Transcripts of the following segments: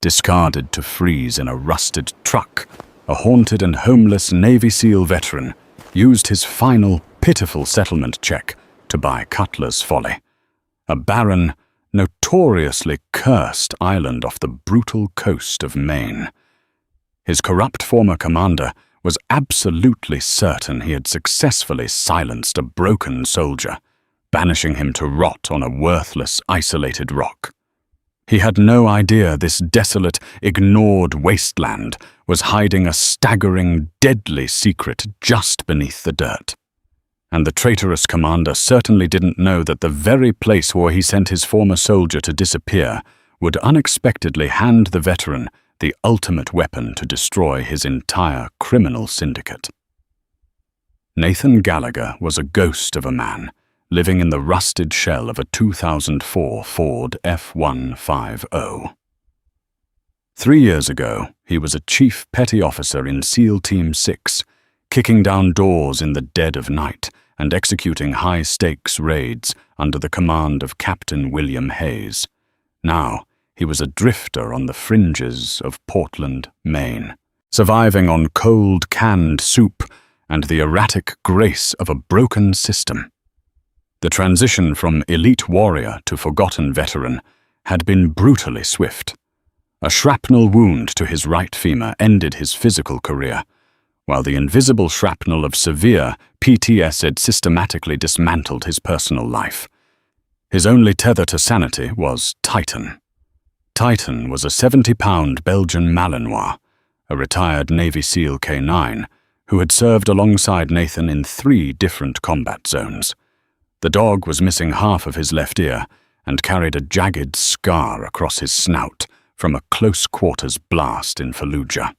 discarded to freeze in a rusted truck, a haunted and homeless Navy SEAL veteran used his final, pitiful settlement check to buy Cutler's Folly, a barren, notoriously cursed island off the brutal coast of Maine. His corrupt former commander was absolutely certain he had successfully silenced a broken soldier, banishing him to rot on a worthless, isolated rock. He had no idea this desolate, ignored wasteland was hiding a staggering, deadly secret just beneath the dirt. And the traitorous commander certainly didn't know that the very place where he sent his former soldier to disappear would unexpectedly hand the veteran the ultimate weapon to destroy his entire criminal syndicate. Nathan Gallagher was a ghost of a man, living in the rusted shell of a 2004 Ford F-150. 3 years ago, he was a chief petty officer in SEAL Team 6, kicking down doors in the dead of night and executing high-stakes raids under the command of Captain William Hayes. Now, he was a drifter on the fringes of Portland, Maine, surviving on cold canned soup and the erratic grace of a broken system. The transition from elite warrior to forgotten veteran had been brutally swift. A shrapnel wound to his right femur ended his physical career, while the invisible shrapnel of severe PTS had systematically dismantled his personal life. His only tether to sanity was Titan. Titan was a 70-pound Belgian Malinois, a retired Navy SEAL K-9, who had served alongside Nathan in 3 different combat zones. The dog was missing half of his left ear and carried a jagged scar across his snout from a close-quarters blast in Fallujah.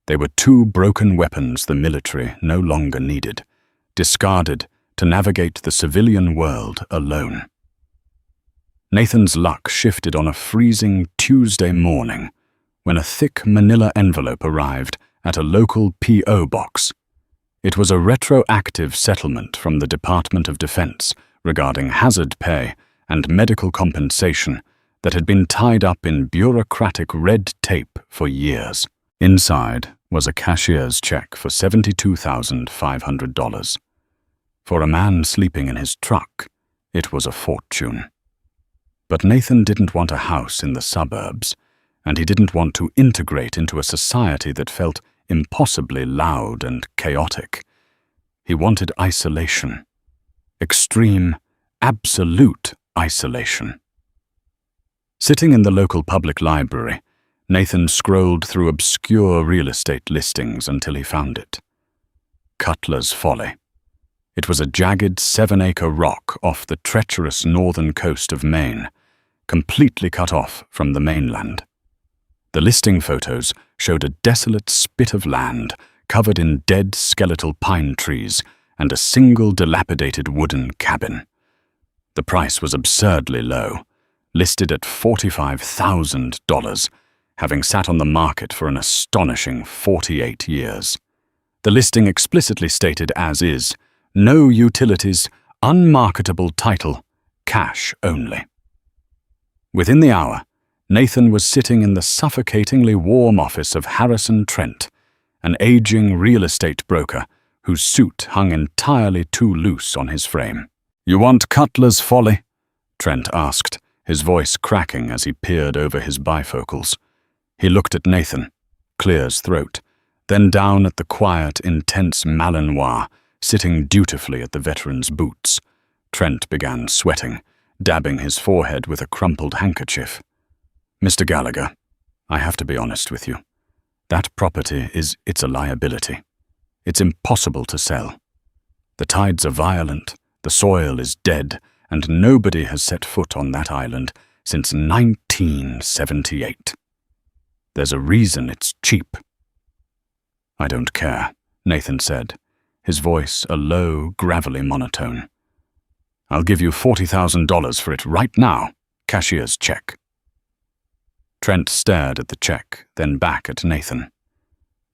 They were 2 broken weapons the military no longer needed, discarded to navigate the civilian world alone. Nathan's luck shifted on a freezing Tuesday morning when a thick manila envelope arrived at a local P.O. box. It was a retroactive settlement from the Department of Defense regarding hazard pay and medical compensation that had been tied up in bureaucratic red tape for years. Inside was a cashier's check for $72,500. For a man sleeping in his truck, it was a fortune. But Nathan didn't want a house in the suburbs, and he didn't want to integrate into a society that felt impossibly loud and chaotic. He wanted isolation. Extreme, absolute isolation. Sitting in the local public library, Nathan scrolled through obscure real estate listings until he found it. Cutler's Folly. It was a jagged 7-acre rock off the treacherous northern coast of Maine, completely cut off from the mainland. The listing photos showed a desolate spit of land covered in dead skeletal pine trees and a single dilapidated wooden cabin. The price was absurdly low, listed at $45,000, having sat on the market for an astonishing 48 years. The listing explicitly stated as is, no utilities, unmarketable title, cash only. Within the hour, Nathan was sitting in the suffocatingly warm office of Harrison Trent, an aging real estate broker whose suit hung entirely too loose on his frame. "You want Cutler's Folly?" Trent asked, his voice cracking as he peered over his bifocals. He looked at Nathan, clear as throat, then down at the quiet, intense Malinois sitting dutifully at the veteran's boots. Trent began sweating, dabbing his forehead with a crumpled handkerchief. "Mr. Gallagher, I have to be honest with you. That property it's a liability. It's impossible to sell. The tides are violent, the soil is dead, and nobody has set foot on that island since 1978. There's a reason it's cheap." "I don't care," Nathan said, his voice a low, gravelly monotone. "I'll give you $40,000 for it right now, cashier's check." Trent stared at the check, then back at Nathan.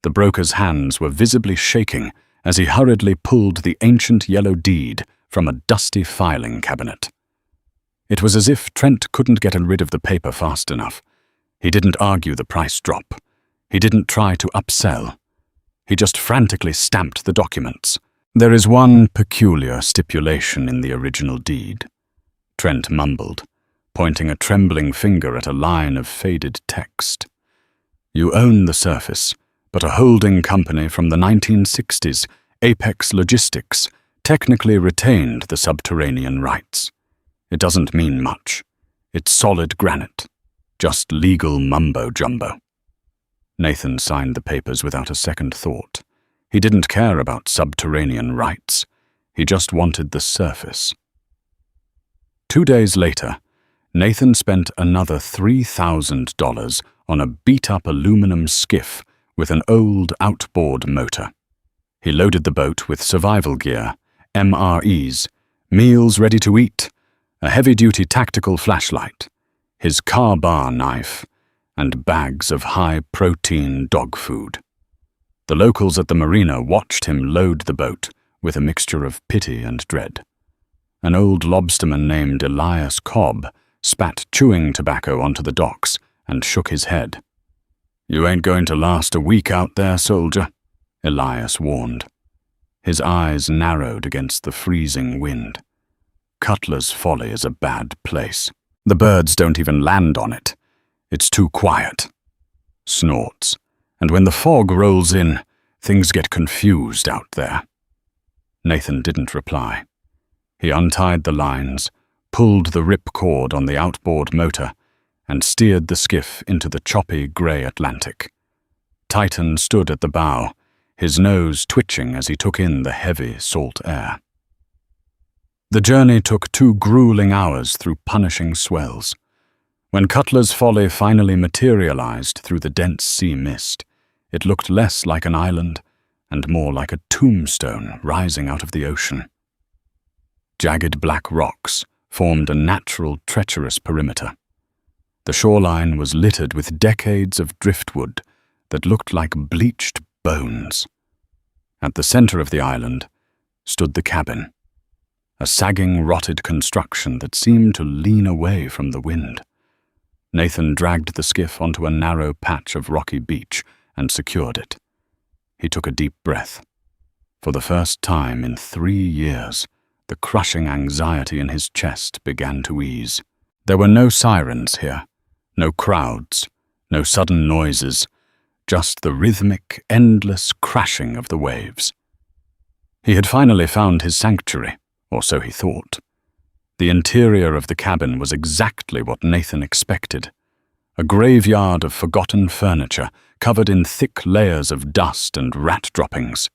The broker's hands were visibly shaking as he hurriedly pulled the ancient yellow deed from a dusty filing cabinet. It was as if Trent couldn't get rid of the paper fast enough. He didn't argue the price drop. He didn't try to upsell. He just frantically stamped the documents. "There is one peculiar stipulation in the original deed," Trent mumbled, pointing a trembling finger at a line of faded text. "You own the surface, but a holding company from the 1960s, Apex Logistics, technically retained the subterranean rights. It doesn't mean much. It's solid granite. Just legal mumbo-jumbo." Nathan signed the papers without a second thought. He didn't care about subterranean rights. He just wanted the surface. 2 days later, Nathan spent another $3,000 on a beat-up aluminum skiff with an old outboard motor. He loaded the boat with survival gear, MREs, meals ready to eat, a heavy-duty tactical flashlight, his car bar knife, and bags of high-protein dog food. The locals at the marina watched him load the boat with a mixture of pity and dread. An old lobsterman named Elias Cobb spat chewing tobacco onto the docks and shook his head. "You ain't going to last a week out there, soldier," Elias warned. His eyes narrowed against the freezing wind. "Cutler's Folly is a bad place. The birds don't even land on it. It's too quiet." Snorts. "And when the fog rolls in, things get confused out there." Nathan didn't reply. He untied the lines, pulled the ripcord on the outboard motor, and steered the skiff into the choppy grey Atlantic. Titan stood at the bow, his nose twitching as he took in the heavy, salt air. The journey took 2 grueling hours through punishing swells. When Cutler's Folly finally materialized through the dense sea mist, it looked less like an island and more like a tombstone rising out of the ocean. Jagged black rocks formed a natural, treacherous perimeter. The shoreline was littered with decades of driftwood that looked like bleached bones. At the center of the island stood the cabin, a sagging, rotted construction that seemed to lean away from the wind. Nathan dragged the skiff onto a narrow patch of rocky beach and secured it. He took a deep breath. For the first time in 3 years, the crushing anxiety in his chest began to ease. There were no sirens here, no crowds, no sudden noises, just the rhythmic, endless crashing of the waves. He had finally found his sanctuary, or so he thought. The interior of the cabin was exactly what Nathan expected. A graveyard of forgotten furniture covered in thick layers of dust and rat droppings.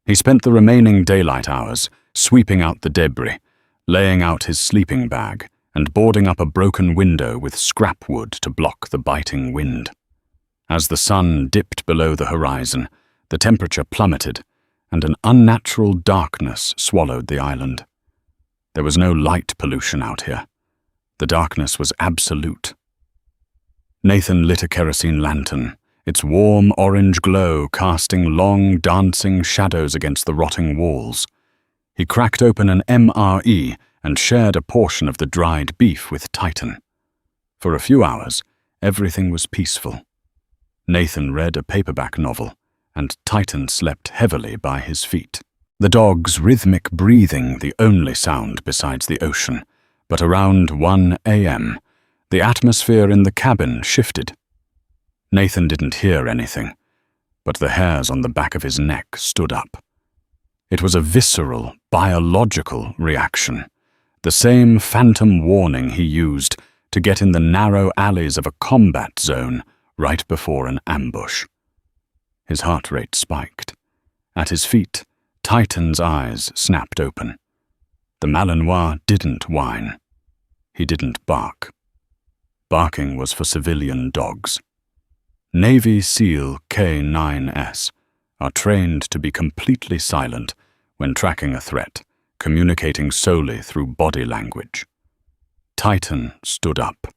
He spent the remaining daylight hours sweeping out the debris, laying out his sleeping bag, and boarding up a broken window with scrap wood to block the biting wind. As the sun dipped below the horizon, the temperature plummeted, and an unnatural darkness swallowed the island. There was no light pollution out here. The darkness was absolute. Nathan lit a kerosene lantern, its warm orange glow casting long, dancing shadows against the rotting walls. He cracked open an MRE and shared a portion of the dried beef with Titan. For a few hours, everything was peaceful. Nathan read a paperback novel, and Titan slept heavily by his feet. The dog's rhythmic breathing the only sound besides the ocean, but around 1 a.m., the atmosphere in the cabin shifted. Nathan didn't hear anything, but the hairs on the back of his neck stood up. It was a visceral, biological reaction, the same phantom warning he used to get in the narrow alleys of a combat zone right before an ambush. His heart rate spiked. At his feet, Titan's eyes snapped open. The Malinois didn't whine. He didn't bark. Barking was for civilian dogs. Navy SEAL K-9S are trained to be completely silent when tracking a threat, communicating solely through body language. Titan stood up,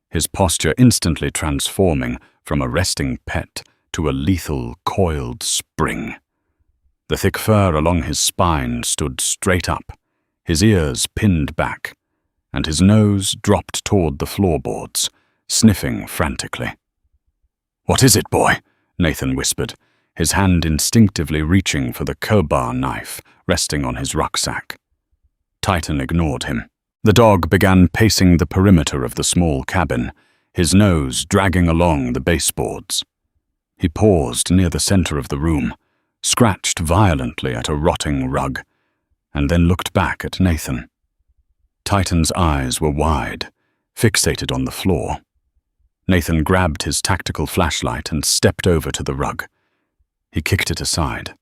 his posture instantly transforming from a resting pet to a lethal, coiled spring. The thick fur along his spine stood straight up, his ears pinned back, and his nose dropped toward the floorboards, sniffing frantically. "What is it, boy?" Nathan whispered, his hand instinctively reaching for the crowbar knife resting on his rucksack. Titan ignored him. The dog began pacing the perimeter of the small cabin, his nose dragging along the baseboards. He paused near the center of the room, scratched violently at a rotting rug, and then looked back at Nathan. Titan's eyes were wide, fixated on the floor. Nathan grabbed his tactical flashlight and stepped over to the rug. He kicked it aside.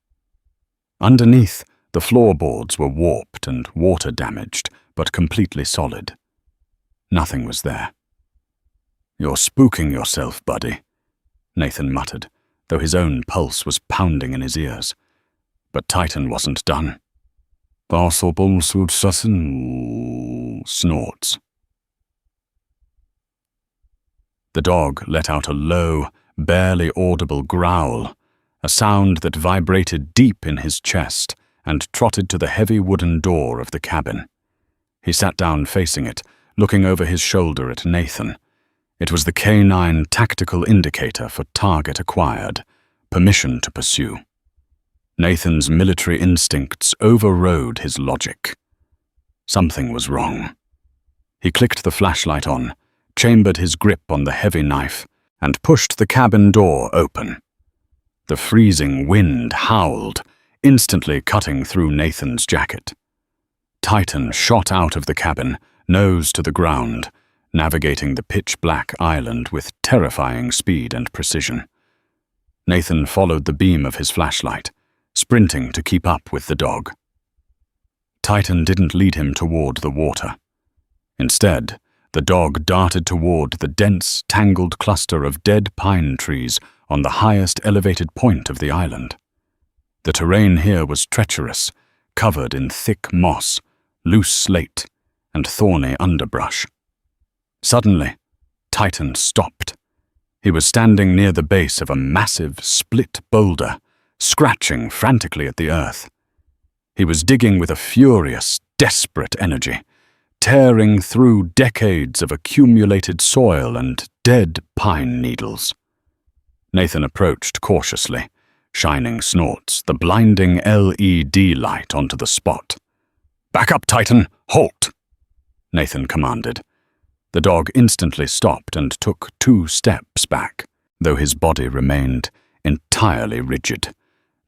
Underneath, the floorboards were warped and water-damaged, but completely solid. Nothing was there. "You're spooking yourself, buddy," Nathan muttered, though his own pulse was pounding in his ears. But Titan wasn't done. Snorts. The dog let out a low, barely audible growl, a sound that vibrated deep in his chest, and trotted to the heavy wooden door of the cabin. He sat down facing it, looking over his shoulder at Nathan. It was the canine tactical indicator for target acquired, permission to pursue. Nathan's military instincts overrode his logic. Something was wrong. He clicked the flashlight on, chambered his grip on the heavy knife, and pushed the cabin door open. The freezing wind howled, instantly cutting through Nathan's jacket. Titan shot out of the cabin, nose to the ground, navigating the pitch-black island with terrifying speed and precision. Nathan followed the beam of his flashlight, sprinting to keep up with the dog. Titan didn't lead him toward the water. Instead, the dog darted toward the dense, tangled cluster of dead pine trees on the highest elevated point of the island. The terrain here was treacherous, covered in thick moss, loose slate, and thorny underbrush. Suddenly, Titan stopped. He was standing near the base of a massive, split boulder, scratching frantically at the earth. He was digging with a furious, desperate energy, tearing through decades of accumulated soil and dead pine needles. Nathan approached cautiously, shining Snorts, the blinding LED light, onto the spot. "Back up, Titan! Halt!" Nathan commanded. The dog instantly stopped and took 2 steps back, though his body remained entirely rigid.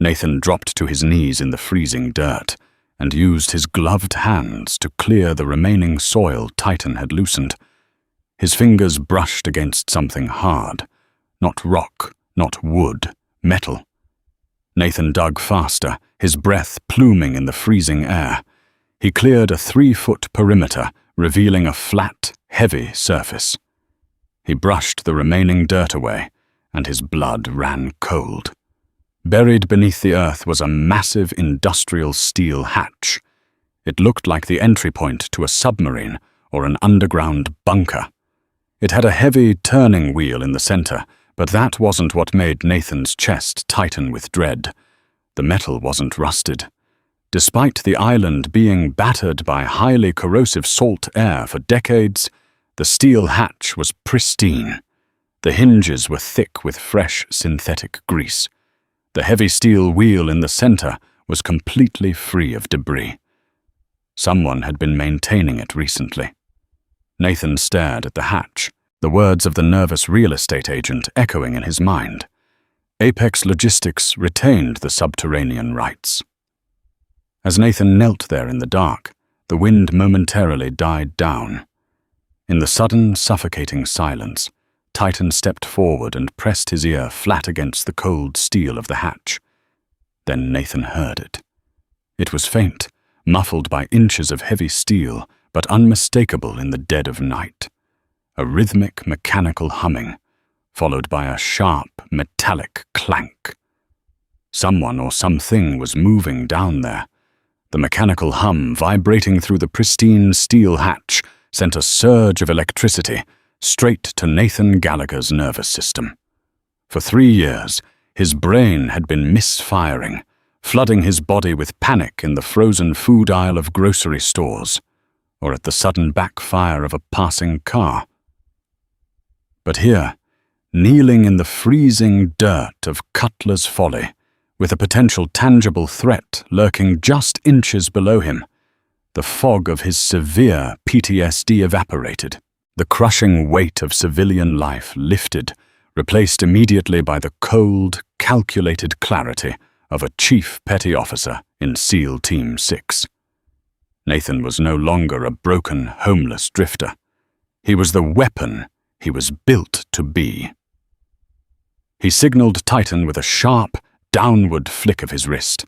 Nathan dropped to his knees in the freezing dirt and used his gloved hands to clear the remaining soil Titan had loosened. His fingers brushed against something hard, not rock, not wood, metal. Nathan dug faster, his breath pluming in the freezing air. He cleared a 3-foot perimeter, revealing a flat, heavy surface. He brushed the remaining dirt away, and his blood ran cold. Buried beneath the earth was a massive industrial steel hatch. It looked like the entry point to a submarine or an underground bunker. It had a heavy turning wheel in the center, but that wasn't what made Nathan's chest tighten with dread. The metal wasn't rusted. Despite the island being battered by highly corrosive salt air for decades, the steel hatch was pristine. The hinges were thick with fresh synthetic grease. The heavy steel wheel in the center was completely free of debris. Someone had been maintaining it recently. Nathan stared at the hatch, the words of the nervous real estate agent echoing in his mind. Apex Logistics retained the subterranean rights. As Nathan knelt there in the dark, the wind momentarily died down. In the sudden, suffocating silence, Titan stepped forward and pressed his ear flat against the cold steel of the hatch. Then Nathan heard it. It was faint, muffled by inches of heavy steel, but unmistakable in the dead of night. A rhythmic, mechanical humming, followed by a sharp, metallic clank. Someone or something was moving down there. The mechanical hum vibrating through the pristine steel hatch sent a surge of electricity straight to Nathan Gallagher's nervous system. For 3 years, his brain had been misfiring, flooding his body with panic in the frozen food aisle of grocery stores, or at the sudden backfire of a passing car. But here, kneeling in the freezing dirt of Cutler's Folly, with a potential tangible threat lurking just inches below him, the fog of his severe PTSD evaporated. The crushing weight of civilian life lifted, replaced immediately by the cold, calculated clarity of a chief petty officer in SEAL Team 6. Nathan was no longer a broken, homeless drifter. He was the weapon he was built to be. He signaled Titan with a sharp, downward flick of his wrist.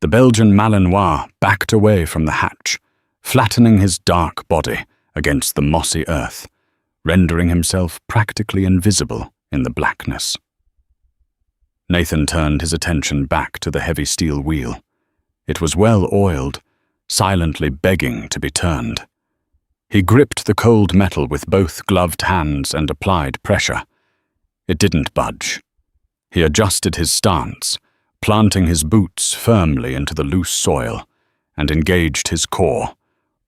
The Belgian Malinois backed away from the hatch, flattening his dark body against the mossy earth, rendering himself practically invisible in the blackness. Nathan turned his attention back to the heavy steel wheel. It was well oiled, silently begging to be turned. He gripped the cold metal with both gloved hands and applied pressure. It didn't budge. He adjusted his stance, planting his boots firmly into the loose soil, and engaged his core,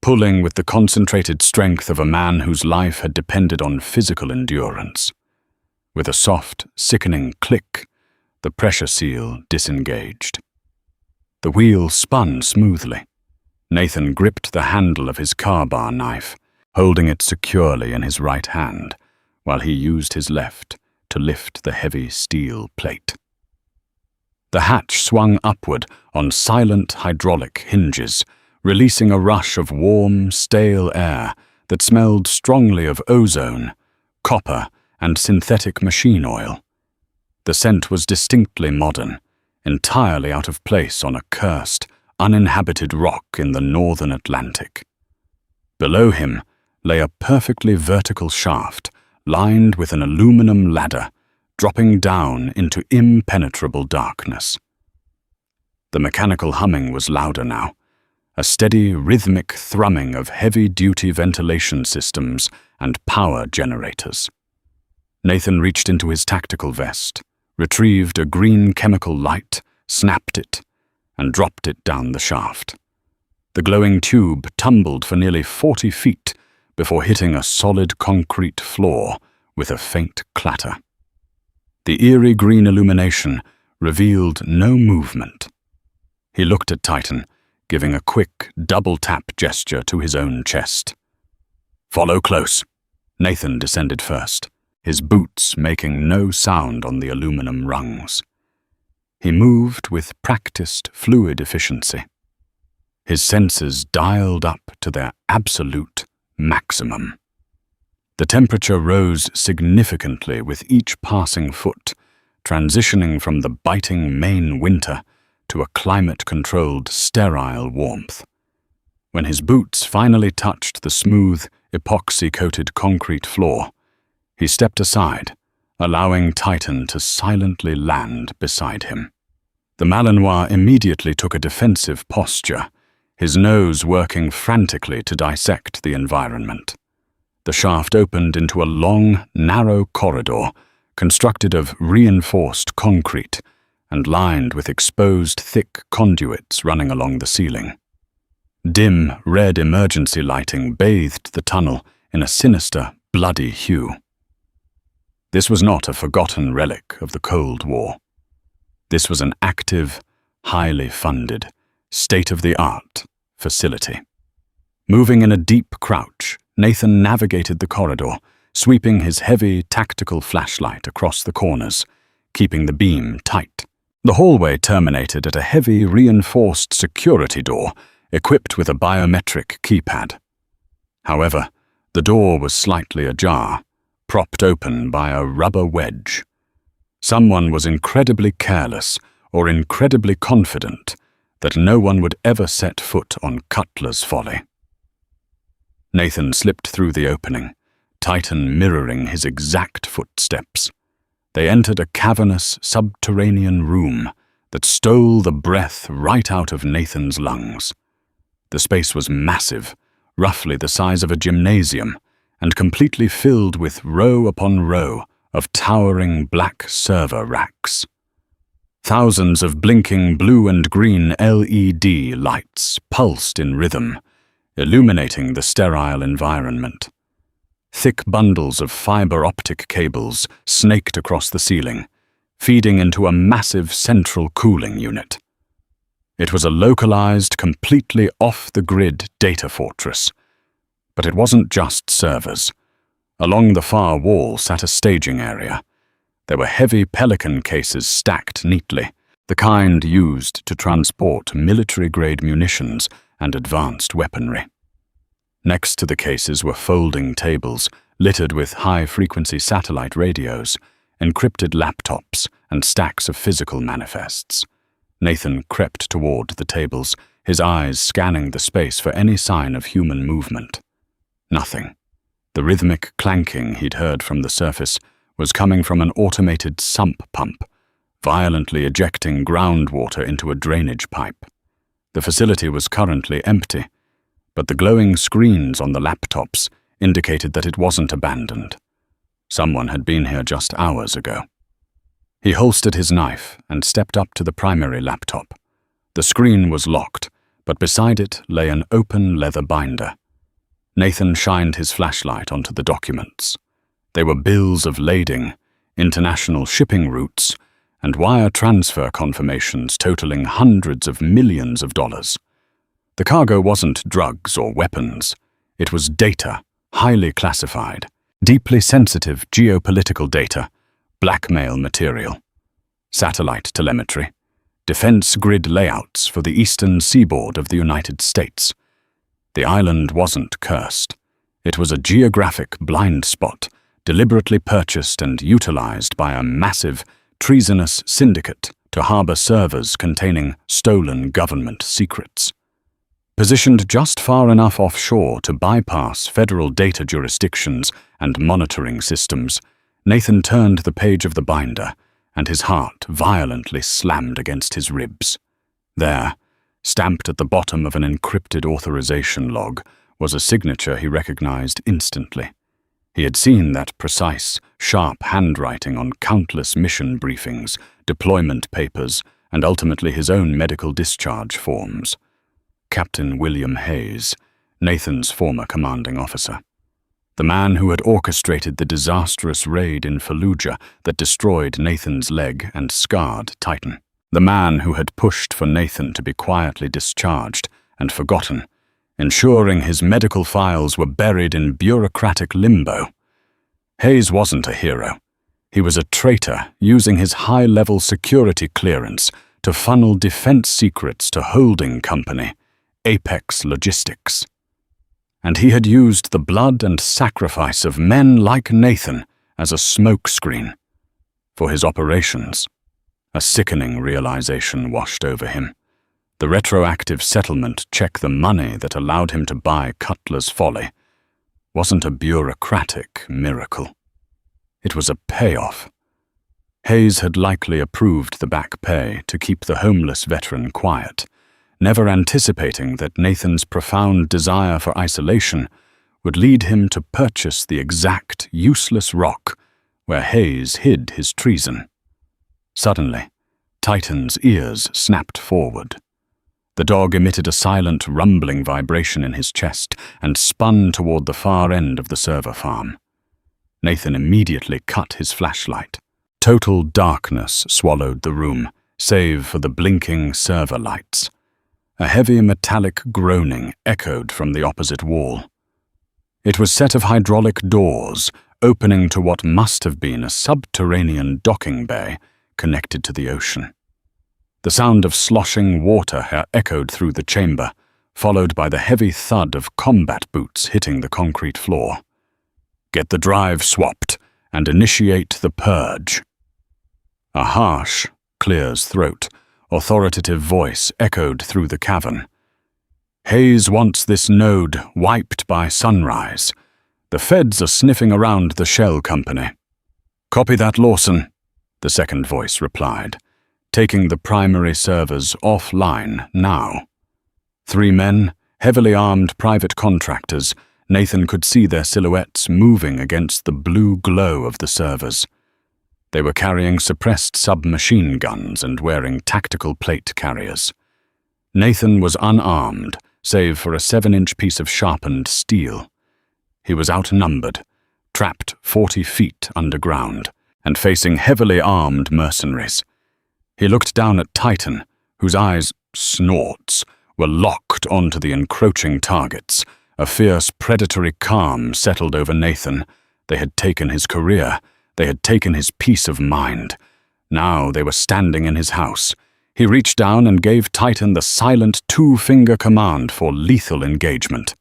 pulling with the concentrated strength of a man whose life had depended on physical endurance. With a soft, sickening click, the pressure seal disengaged. The wheel spun smoothly. Nathan gripped the handle of his car-bar knife, holding it securely in his right hand, while he used his left to lift the heavy steel plate. The hatch swung upward on silent hydraulic hinges, releasing a rush of warm, stale air that smelled strongly of ozone, copper, and synthetic machine oil. The scent was distinctly modern, entirely out of place on a cursed, uninhabited rock in the northern Atlantic. Below him lay a perfectly vertical shaft, lined with an aluminum ladder, dropping down into impenetrable darkness. The mechanical humming was louder now, a steady, rhythmic thrumming of heavy-duty ventilation systems and power generators. Nathan reached into his tactical vest, retrieved a green chemical light, snapped it, and dropped it down the shaft. The glowing tube tumbled for nearly 40 feet before hitting a solid concrete floor with a faint clatter. The eerie green illumination revealed no movement. He looked at Titan, giving a quick, double-tap gesture to his own chest. "Follow close." Nathan descended first, his boots making no sound on the aluminum rungs. He moved with practiced fluid efficiency. His senses dialed up to their absolute maximum. The temperature rose significantly with each passing foot, transitioning from the biting Maine winter to a climate-controlled, sterile warmth. When his boots finally touched the smooth, epoxy-coated concrete floor, he stepped aside, allowing Titan to silently land beside him. The Malinois immediately took a defensive posture, his nose working frantically to dissect the environment. The shaft opened into a long, narrow corridor constructed of reinforced concrete and lined with exposed thick conduits running along the ceiling. Dim, red emergency lighting bathed the tunnel in a sinister, bloody hue. This was not a forgotten relic of the Cold War. This was an active, highly funded, state-of-the-art facility. Moving in a deep crouch, Nathan navigated the corridor, sweeping his heavy tactical flashlight across the corners, keeping the beam tight. The hallway terminated at a heavy reinforced security door equipped with a biometric keypad. However, the door was slightly ajar, propped open by a rubber wedge. Someone was incredibly careless or incredibly confident that no one would ever set foot on Cutler's Folly. Nathan slipped through the opening, Titan mirroring his exact footsteps. They entered a cavernous, subterranean room that stole the breath right out of Nathan's lungs. The space was massive, roughly the size of a gymnasium, and completely filled with row upon row of towering black server racks. Thousands of blinking blue and green LED lights pulsed in rhythm, illuminating the sterile environment. Thick bundles of fiber optic cables snaked across the ceiling, feeding into a massive central cooling unit. It was a localized, completely off-the-grid data fortress. But it wasn't just servers. Along the far wall sat a staging area. There were heavy Pelican cases stacked neatly, the kind used to transport military-grade munitions and advanced weaponry. Next to the cases were folding tables littered with high-frequency satellite radios, encrypted laptops, and stacks of physical manifests. Nathan crept toward the tables, his eyes scanning the space for any sign of human movement. Nothing. The rhythmic clanking he'd heard from the surface was coming from an automated sump pump, violently ejecting groundwater into a drainage pipe. The facility was currently empty, but the glowing screens on the laptops indicated that it wasn't abandoned. Someone had been here just hours ago. He holstered his knife and stepped up to the primary laptop. The screen was locked, but beside it lay an open leather binder. Nathan shined his flashlight onto the documents. They were bills of lading, international shipping routes, and wire transfer confirmations totaling hundreds of millions of dollars. The cargo wasn't drugs or weapons. It was data, highly classified, deeply sensitive geopolitical data, blackmail material, satellite telemetry, defense grid layouts for the eastern seaboard of the United States. The island wasn't cursed. It was a geographic blind spot, deliberately purchased and utilized by a massive, treasonous syndicate to harbor servers containing stolen government secrets. Positioned just far enough offshore to bypass federal data jurisdictions and monitoring systems, Nathan turned the page of the binder, and his heart violently slammed against his ribs. There, stamped at the bottom of an encrypted authorization log, was a signature he recognized instantly. He had seen that precise, sharp handwriting on countless mission briefings, deployment papers, and ultimately his own medical discharge forms. Captain William Hayes, Nathan's former commanding officer. The man who had orchestrated the disastrous raid in Fallujah that destroyed Nathan's leg and scarred Titan. The man who had pushed for Nathan to be quietly discharged and forgotten, ensuring his medical files were buried in bureaucratic limbo. Hayes wasn't a hero. He was a traitor using his high-level security clearance to funnel defense secrets to holding company, Apex Logistics. And he had used the blood and sacrifice of men like Nathan as a smokescreen for his operations. A sickening realization washed over him. The retroactive settlement check, the money that allowed him to buy Cutler's folly, wasn't a bureaucratic miracle. It was a payoff. Hayes had likely approved the back pay to keep the homeless veteran quiet, never anticipating that Nathan's profound desire for isolation would lead him to purchase the exact useless rock where Hayes hid his treason. Suddenly, Titan's ears snapped forward. The dog emitted a silent rumbling vibration in his chest and spun toward the far end of the server farm. Nathan immediately cut his flashlight. Total darkness swallowed the room, save for the blinking server lights. A heavy metallic groaning echoed from the opposite wall. It was a set of hydraulic doors opening to what must have been a subterranean docking bay connected to the ocean. The sound of sloshing water echoed through the chamber, followed by the heavy thud of combat boots hitting the concrete floor. "Get the drive swapped and initiate the purge." A harsh, clear's throat, authoritative voice echoed through the cavern. "Hayes wants this node wiped by sunrise. The feds are sniffing around the shell company." "Copy that, Lawson," the second voice replied, taking the primary servers offline now. 3 men, heavily armed private contractors, Nathan could see their silhouettes moving against the blue glow of the servers. They were carrying suppressed submachine guns and wearing tactical plate carriers. Nathan was unarmed, save for a 7-inch piece of sharpened steel. He was outnumbered, trapped 40 feet underground and facing heavily armed mercenaries. He looked down at Titan, whose eyes, snorts, were locked onto the encroaching targets. A fierce predatory calm settled over Nathan. They had taken his career. They had taken his peace of mind. Now they were standing in his house. He reached down and gave Titan the silent two-finger command for lethal engagement.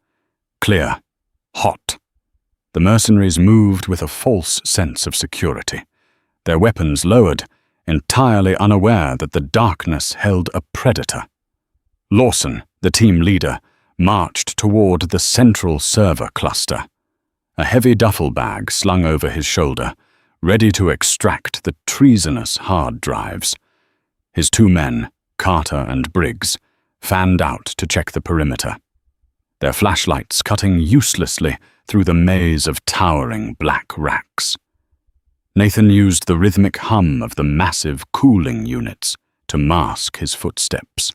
Clear. Hot. The mercenaries moved with a false sense of security. Their weapons lowered, entirely unaware that the darkness held a predator. Lawson, the team leader, marched toward the central server cluster. A heavy duffel bag slung over his shoulder, ready to extract the treasonous hard drives. His two men, Carter and Briggs, fanned out to check the perimeter, their flashlights cutting uselessly through the maze of towering black racks. Nathan used the rhythmic hum of the massive cooling units to mask his footsteps.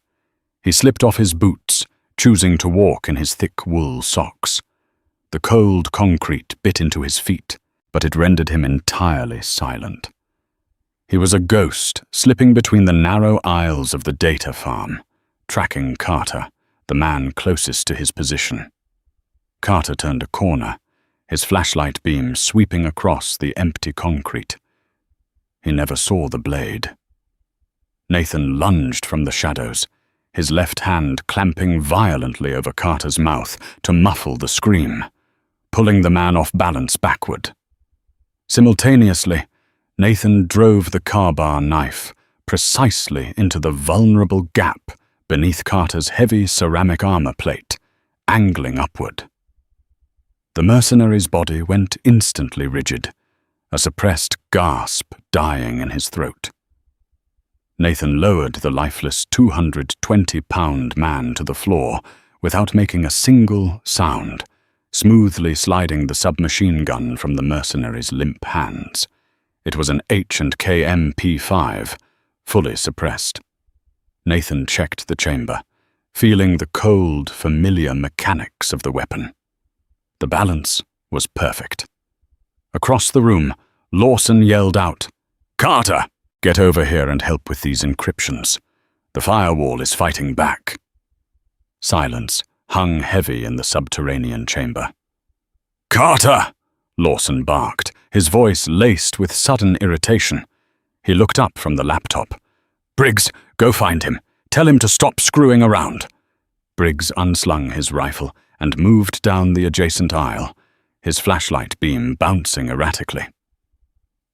He slipped off his boots, choosing to walk in his thick wool socks. The cold concrete bit into his feet, but it rendered him entirely silent. He was a ghost slipping between the narrow aisles of the data farm, tracking Carter, the man closest to his position. Carter turned a corner, his flashlight beam sweeping across the empty concrete. He never saw the blade. Nathan lunged from the shadows, his left hand clamping violently over Carter's mouth to muffle the scream, pulling the man off balance backward. Simultaneously, Nathan drove the car-bar knife precisely into the vulnerable gap beneath Carter's heavy ceramic armor plate, angling upward. The mercenary's body went instantly rigid, a suppressed gasp dying in his throat. Nathan lowered the lifeless 220-pound man to the floor without making a single sound, smoothly sliding the submachine gun from the mercenary's limp hands. It was an H&K MP5, fully suppressed. Nathan checked the chamber, feeling the cold, familiar mechanics of the weapon. The balance was perfect. Across the room, Lawson yelled out, "Carter, get over here and help with these encryptions. The firewall is fighting back." Silence hung heavy in the subterranean chamber. "Carter!" Lawson barked, his voice laced with sudden irritation. He looked up from the laptop. "Briggs, go find him. Tell him to stop screwing around." Briggs unslung his rifle and moved down the adjacent aisle, his flashlight beam bouncing erratically.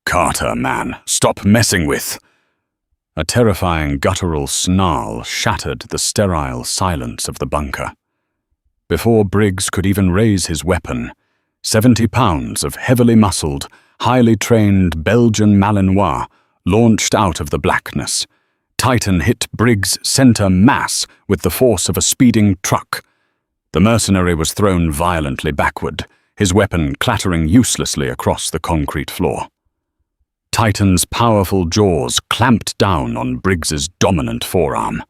"Carter, man, stop messing with—" A terrifying guttural snarl shattered the sterile silence of the bunker. Before Briggs could even raise his weapon, 70 pounds of heavily muscled, highly trained Belgian Malinois launched out of the blackness. Titan hit Briggs' center mass with the force of a speeding truck. The mercenary was thrown violently backward, his weapon clattering uselessly across the concrete floor. Titan's powerful jaws clamped down on Briggs's dominant forearm,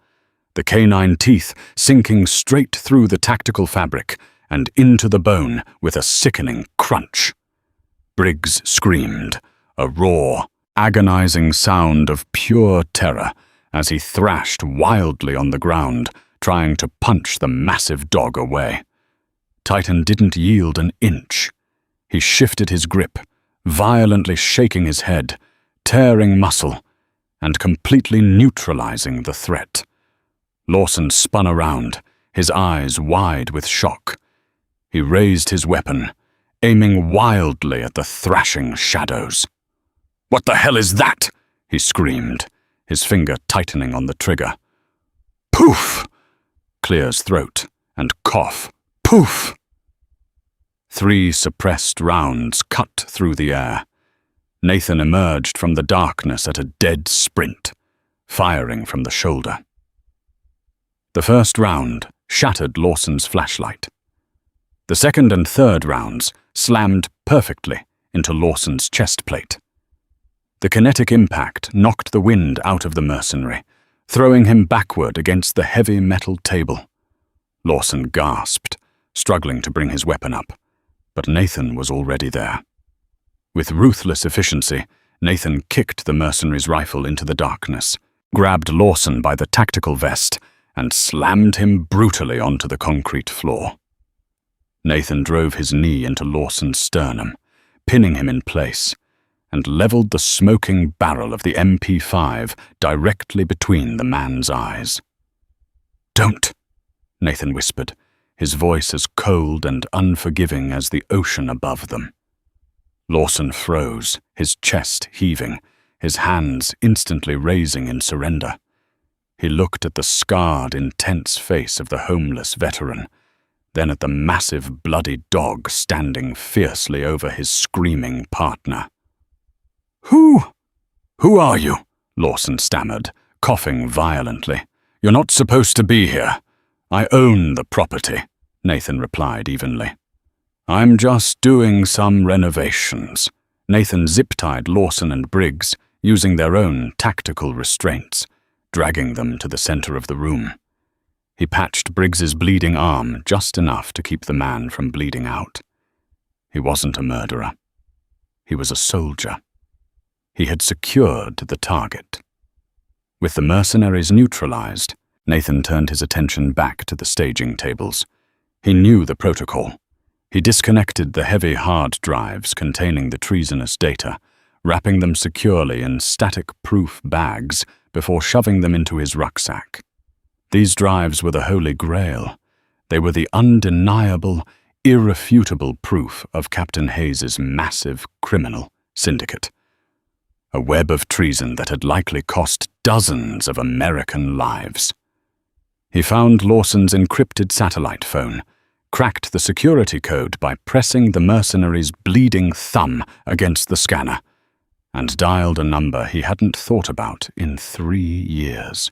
the canine teeth sinking straight through the tactical fabric and into the bone with a sickening crunch. Briggs screamed, a raw, agonizing sound of pure terror, as he thrashed wildly on the ground, trying to punch the massive dog away. Titan didn't yield an inch. He shifted his grip, violently shaking his head, tearing muscle, and completely neutralizing the threat. Lawson spun around, his eyes wide with shock. He raised his weapon, aiming wildly at the thrashing shadows. "What the hell is that?" he screamed, his finger tightening on the trigger. Poof! Clear's throat, and cough. Poof! 3 suppressed rounds cut through the air. Nathan emerged from the darkness at a dead sprint, firing from the shoulder. The first round shattered Lawson's flashlight. The second and third rounds slammed perfectly into Lawson's chest plate. The kinetic impact knocked the wind out of the mercenary, throwing him backward against the heavy metal table. Lawson gasped, struggling to bring his weapon up, but Nathan was already there. With ruthless efficiency, Nathan kicked the mercenary's rifle into the darkness, grabbed Lawson by the tactical vest, and slammed him brutally onto the concrete floor. Nathan drove his knee into Lawson's sternum, pinning him in place, and leveled the smoking barrel of the MP5 directly between the man's eyes. "Don't," Nathan whispered, his voice as cold and unforgiving as the ocean above them. Lawson froze, his chest heaving, his hands instantly raising in surrender. He looked at the scarred, intense face of the homeless veteran, then at the massive, bloody dog standing fiercely over his screaming partner. Who are you?" Lawson stammered, coughing violently. "You're not supposed to be here." "I own the property," Nathan replied evenly. "I'm just doing some renovations." Nathan zip-tied Lawson and Briggs, using their own tactical restraints, dragging them to the center of the room. He patched Briggs's bleeding arm just enough to keep the man from bleeding out. He wasn't a murderer. He was a soldier. He had secured the target. With the mercenaries neutralized, Nathan turned his attention back to the staging tables. He knew the protocol. He disconnected the heavy hard drives containing the treasonous data, wrapping them securely in static-proof bags before shoving them into his rucksack. These drives were the Holy Grail. They were the undeniable, irrefutable proof of Captain Hayes's massive criminal syndicate. A web of treason that had likely cost dozens of American lives. He found Lawson's encrypted satellite phone, cracked the security code by pressing the mercenary's bleeding thumb against the scanner, and dialed a number he hadn't thought about in 3 years.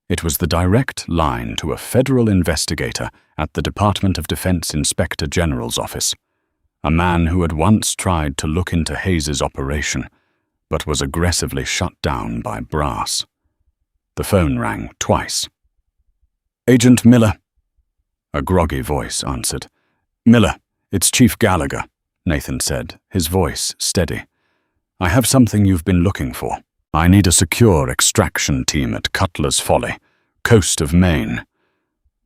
It was the direct line to a federal investigator at the Department of Defense Inspector General's office, a man who had once tried to look into Hayes's operation, but was aggressively shut down by brass. The phone rang twice. "Agent Miller," a groggy voice answered. "Miller, it's Chief Gallagher," Nathan said, his voice steady. "I have something you've been looking for. I need a secure extraction team at Cutler's Folly, coast of Maine.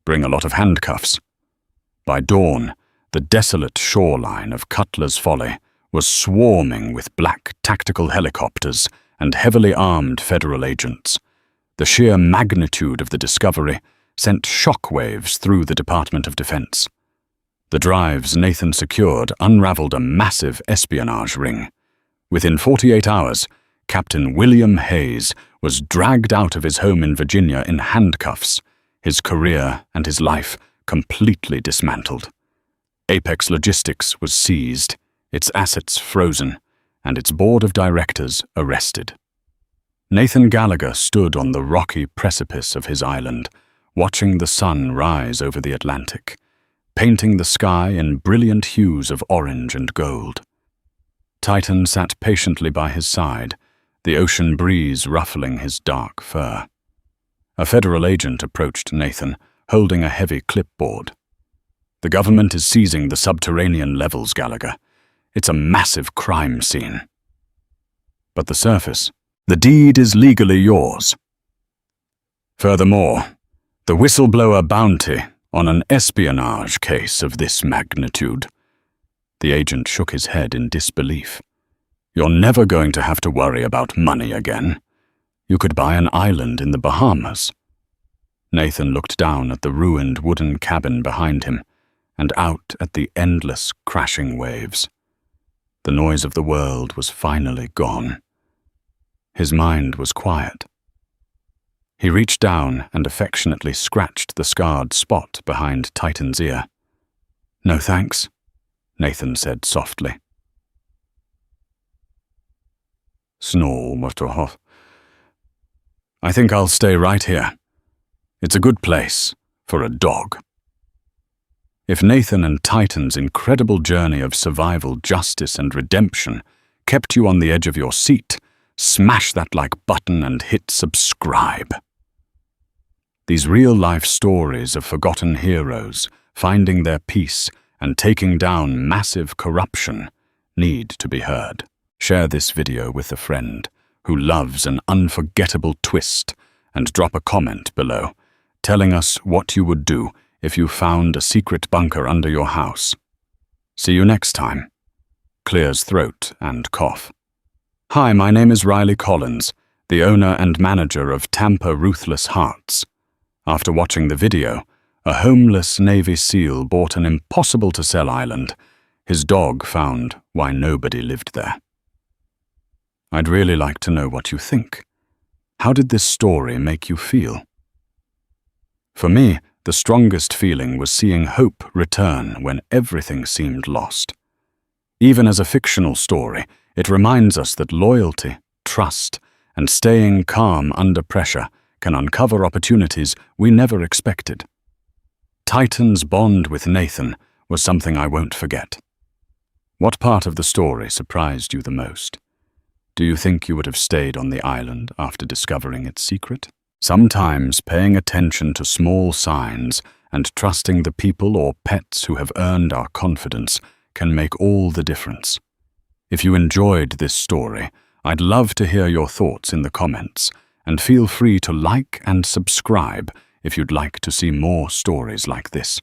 Bring a lot of handcuffs." By dawn, the desolate shoreline of Cutler's Folly was swarming with black tactical helicopters and heavily armed federal agents. The sheer magnitude of the discovery sent shockwaves through the Department of Defense. The drives Nathan secured unraveled a massive espionage ring. Within 48 hours, Captain William Hayes was dragged out of his home in Virginia in handcuffs, his career and his life completely dismantled. Apex Logistics was seized, its assets frozen, and its board of directors arrested. Nathan Gallagher stood on the rocky precipice of his island, watching the sun rise over the Atlantic, painting the sky in brilliant hues of orange and gold. Titan sat patiently by his side, the ocean breeze ruffling his dark fur. A federal agent approached Nathan, holding a heavy clipboard. "The government is seizing the subterranean levels, Gallagher. It's a massive crime scene." But the surface, "The deed is legally yours. Furthermore, the whistleblower bounty on an espionage case of this magnitude." The agent shook his head in disbelief. "You're never going to have to worry about money again. You could buy an island in the Bahamas." Nathan looked down at the ruined wooden cabin behind him and out at the endless crashing waves. The noise of the world was finally gone. His mind was quiet. He reached down and affectionately scratched the scarred spot behind Titan's ear. "No thanks," Nathan said softly. Snore, Mr. "I think I'll stay right here. It's a good place for a dog." If Nathan and Titan's incredible journey of survival, justice, and redemption kept you on the edge of your seat, smash that like button and hit subscribe. These real-life stories of forgotten heroes finding their peace and taking down massive corruption need to be heard. Share this video with a friend who loves an unforgettable twist and drop a comment below, telling us what you would do if you found a secret bunker under your house. See you next time. Clears throat and cough. Hi, my name is Riley Collins, the owner and manager of Tampa Ruthless Hearts. After watching the video, a homeless Navy SEAL bought an impossible-to-sell island. His dog found why nobody lived there. I'd really like to know what you think. How did this story make you feel? For me, the strongest feeling was seeing hope return when everything seemed lost. Even as a fictional story, it reminds us that loyalty, trust, and staying calm under pressure can uncover opportunities we never expected. Titan's bond with Nathan was something I won't forget. What part of the story surprised you the most? Do you think you would have stayed on the island after discovering its secret? Sometimes paying attention to small signs and trusting the people or pets who have earned our confidence can make all the difference. If you enjoyed this story, I'd love to hear your thoughts in the comments, and feel free to like and subscribe if you'd like to see more stories like this.